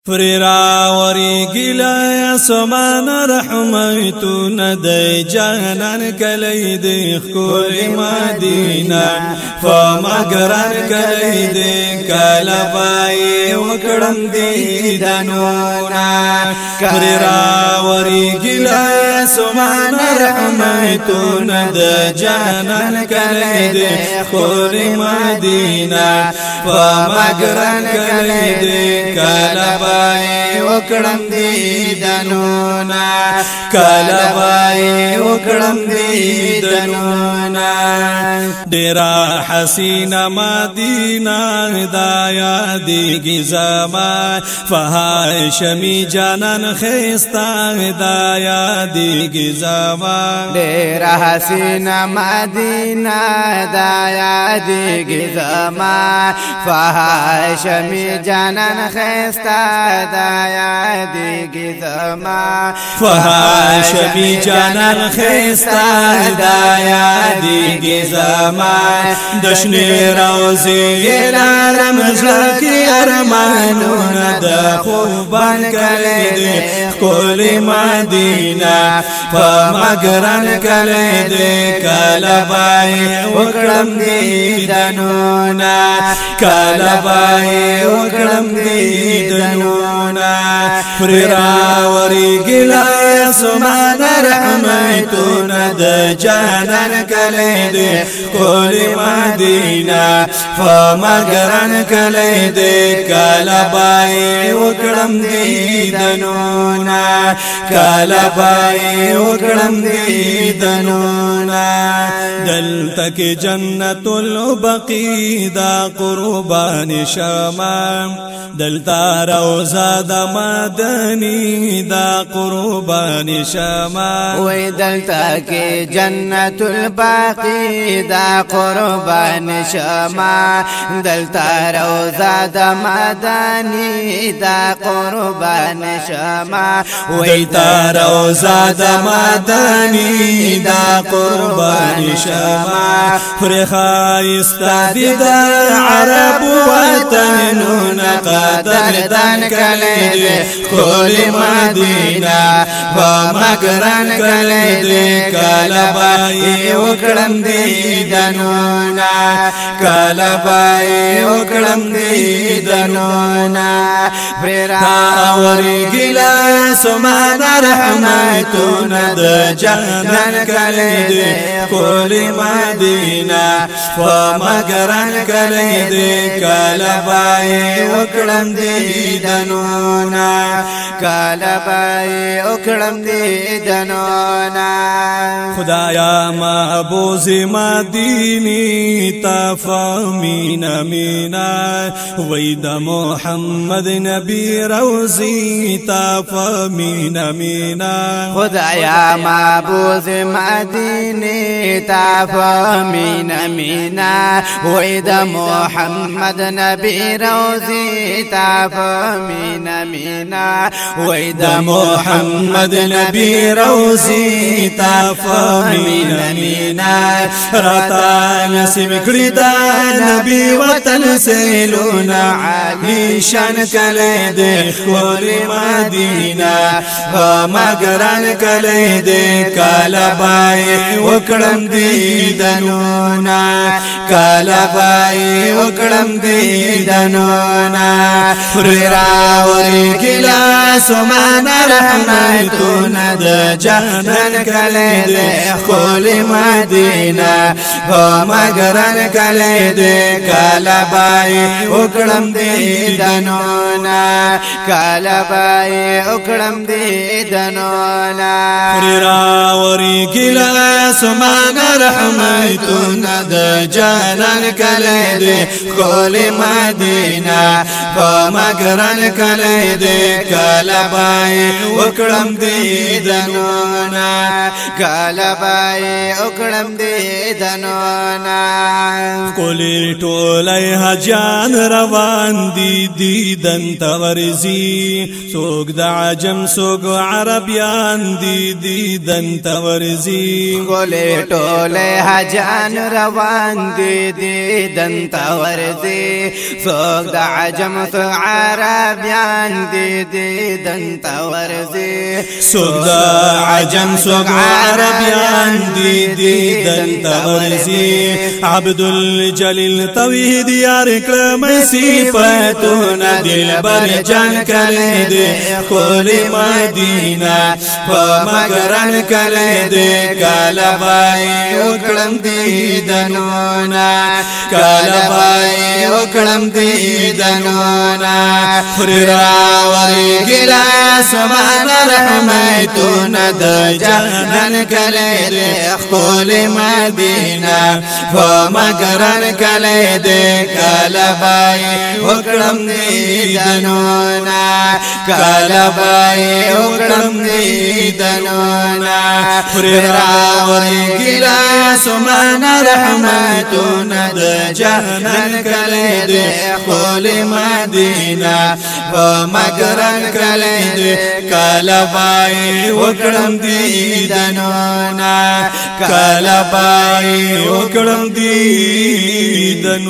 فريرا وريقلا سمان رحمتنا دي جانان كليدي كل مدينة فمقران كليدي كالباي وكرم دي دانونا فريرا وريقلا سمان رحمتنا دي جانان كليدي كل مدينة فمقران كليدي كالباي وکړم دې دنونا کلبای وکړم دې دنونا ډیرا حسینا مدینہ هدایا دیږي زما فهاشمی جانان خيستا هدایا دیږي زما ډیرا حسینا مدینہ هدایا دیږي زما فهاشمی جانان خيستا هدایا دیږي زما فهاشمی جانان خيستا هدایا دیږي زما دشنی روزی لارم زلکی ارمانون دا خوبان کلی کل مدینہ فمقران کلی کلبای وکړم دې دنونا کلبای وکړم دې دنونا فريرا وريقلا سمان رحمتنا د جانان کلی كل مدينة فمقران كليدي كالباي وكرم دي دنونا كالباي وكرم دي دنونا دلتك جنة البقي دا قربان شمام دلتا روزا دا مدني دا قربان شمام ويدلتك جنة البقي دا قربان شما دلتا روزا دا مدني دا قربان شما ويتا روزا دا مدني دا قربان شما فرخا استدي دا عرب وطنون قدر دان كليدي كل مدينة ومقران كليدي كالباي وكرم دي دنونا كالباي وكرم دي دنونا فريرا وريقلا سمان رحمتنا د جانان كليدي كل مدينة ومقران كليدي كالباي وكرم دي دنونا كالباي وكرم دي دنونا خدایا محبوز مدینی تفامین مینا وید محمد نبی روزی تفامین مینا خدایا محبوز مدینی تفامین مینا وید محمد نبی روزی تفامین مینا وید محمد نبی روزی تفامین مینا راتا نصیب کړی دا نبی وطن سیلونا علی شان کلی دې کل مدینہ ومقران کلی دې کالبای وکړم دې دنونا کالبای وکړم دې دنونا فريرا وريقلا سمان رحمتنا د جانان كليدي كل مدينة ومقران كليدي كالباي وكرم دي دنونا كالباي وكرم دي دنونا فريرا وريقلا سمان رحمتنا د جانان كليدي كل مدينة ومقران كليدي كالباي وکړم دیدنونه کله به وکړم دیدنونه کولی ټولی حجان روان دی دیدن ته ورځي څوک د عجم څوک عربیان دی دیدن ته ورځي کولی ټولی حجان روان دی دیدن ته ورځي څوک د عجم څوک عربیان دی دیدن ته ورځي څوک د عجم څوک عربیان دی دیدن ته ورځي عبدالجلیل توحید یار کړم صفتونه دلبر جان کړی دی ښکلې مدینه په مګران کړی دی کله به وکړم دیدنونه کله به وکړم دیدنونه خورې راوړې ګیلاس مانا رحمتونه د جانان کړی دی ښکلې مدینه په مګران کړی دی کله به وکړم دیدنونه کله به وکړم دیدنونه خورې راوړې ګیلاس مانا رحمتونه د جانان کړی دی ښکلې مدینه په مګران کړی دی کله به وکړم دیدنونه کله به وکړم دیدنونه